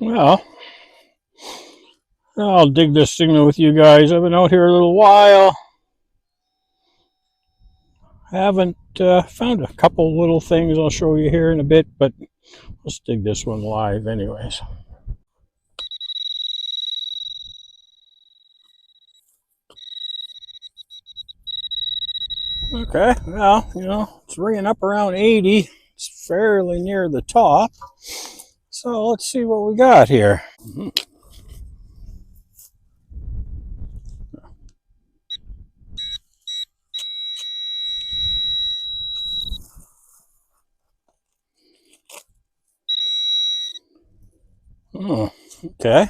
Well, I'll dig this signal with you guys. I've been out here a little while. Haven't found a couple little things I'll show you here in a bit, but let's dig this one live anyways. Okay, well, it's ringing up around 80. It's fairly near the top. So let's see what we got here. Oh, okay.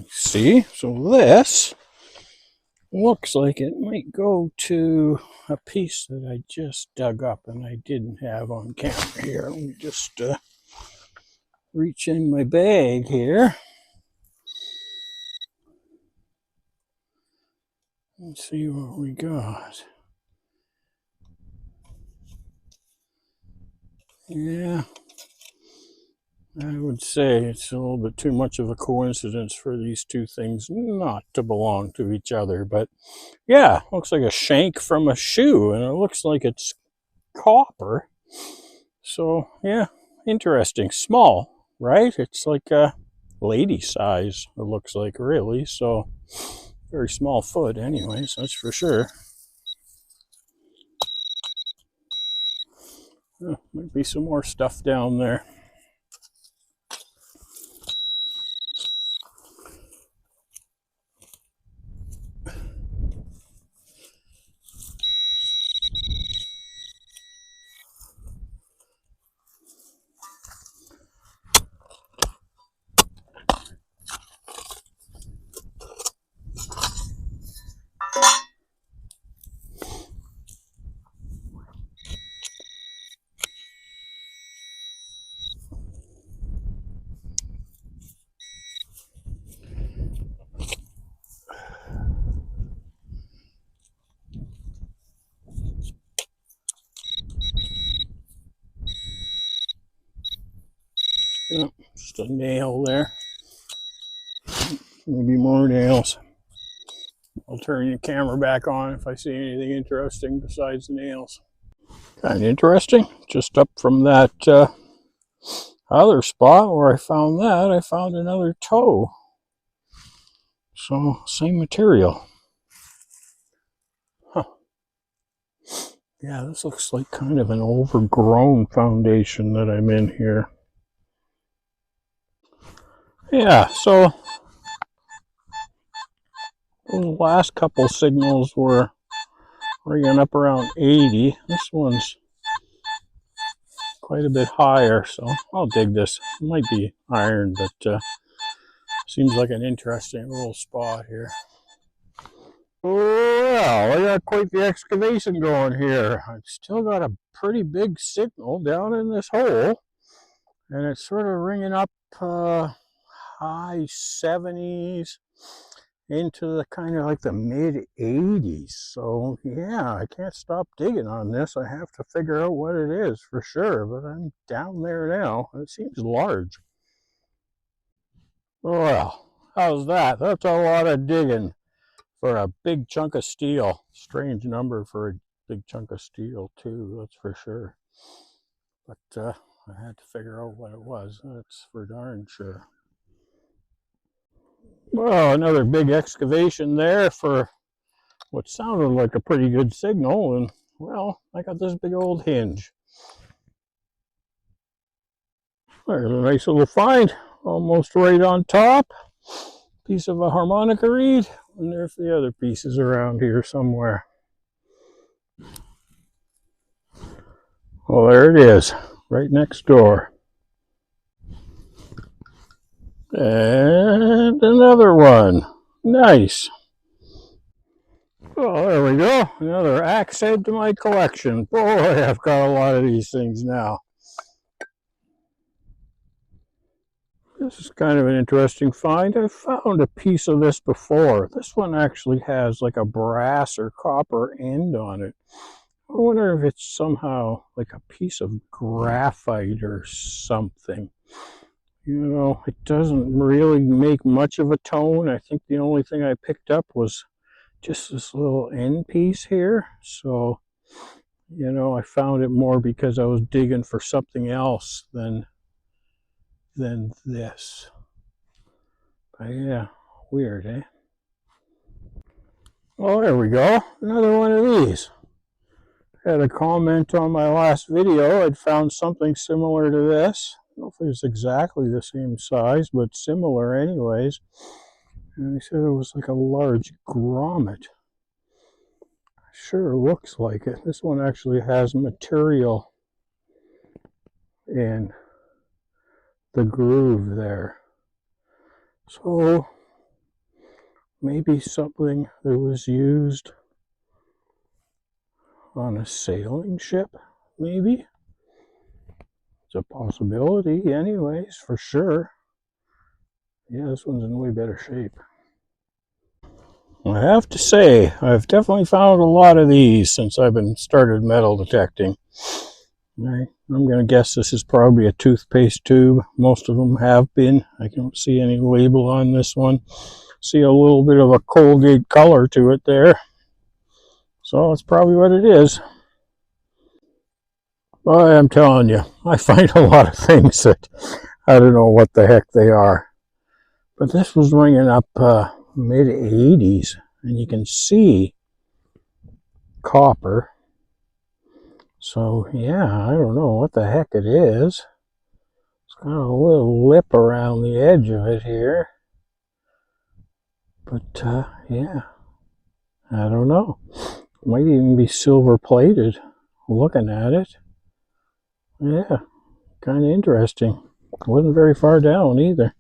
See, so this looks like it might go to a piece that I just dug up and I didn't have on camera here. Let me just reach in my bag here. Let's see what we got. Yeah, I would say it's a little bit too much of a coincidence for these two things not to belong to each other. But yeah, looks like a shank from a shoe, and it looks like it's copper. So yeah, interesting. Small, right? It's like a lady size, it looks like, really. So very small foot anyways, that's for sure. Oh, might be some more stuff down there. Oh, just a nail there. Maybe more nails. I'll turn the camera back on if I see anything interesting besides the nails. Kind of interesting. Just up from that other spot where I found that, I found another toe. So, same material. Huh. Yeah, this looks like kind of an overgrown foundation that I'm in here. Yeah, so those last couple signals were ringing up around 80. This one's quite a bit higher, so I'll dig this. It might be iron, but seems like an interesting little spot here. Well, I got quite the excavation going here. I've still got a pretty big signal down in this hole, and it's sort of ringing up high 70s into the kind of like the mid 80s. So yeah, I can't stop digging on this. I have to figure out what it is for sure, but I'm down there now. It seems large. Well, how's that? That's a lot of digging for a big chunk of steel. Strange number for a big chunk of steel too, that's for sure. But I had to figure out what it was. That's for darn sure. Well, another big excavation there for what sounded like a pretty good signal, and well, I got this big old hinge. There's a nice little find, almost right on top. Piece of a harmonica reed, and there's the other pieces around here somewhere. Well, there it is, right next door. And another one. Nice. Oh, there we go. Another accent to my collection. Boy, I've got a lot of these things now. This is kind of an interesting find. I found a piece of this before. This one actually has like a brass or copper end on it. I wonder if it's somehow like a piece of graphite or something. You know, it doesn't really make much of a tone. I think the only thing I picked up was just this little end piece here. So, you know, I found it more because I was digging for something else than this. But yeah, weird, eh? Oh, there we go. Another one of these. I had a comment on my last video. I'd found something similar to this. I don't know if it was exactly the same size, but similar anyways. And they said it was like a large grommet. Sure looks like it. This one actually has material in the groove there. So maybe something that was used on a sailing ship, maybe. It's a possibility anyways, for sure. Yeah, this one's in way better shape. I have to say, I've definitely found a lot of these since I've been started metal detecting. I'm going to guess this is probably a toothpaste tube. Most of them have been. I don't see any label on this one. See a little bit of a Colgate color to it there. So that's probably what it is. But I'm telling you, I find a lot of things that I don't know what the heck they are. But this was ringing up mid 80s, and you can see copper. So yeah, I don't know what the heck it is. It's got a little lip around the edge of it here. But yeah, I don't know. It might even be silver plated looking at it. Yeah, kind of interesting. Wasn't very far down either.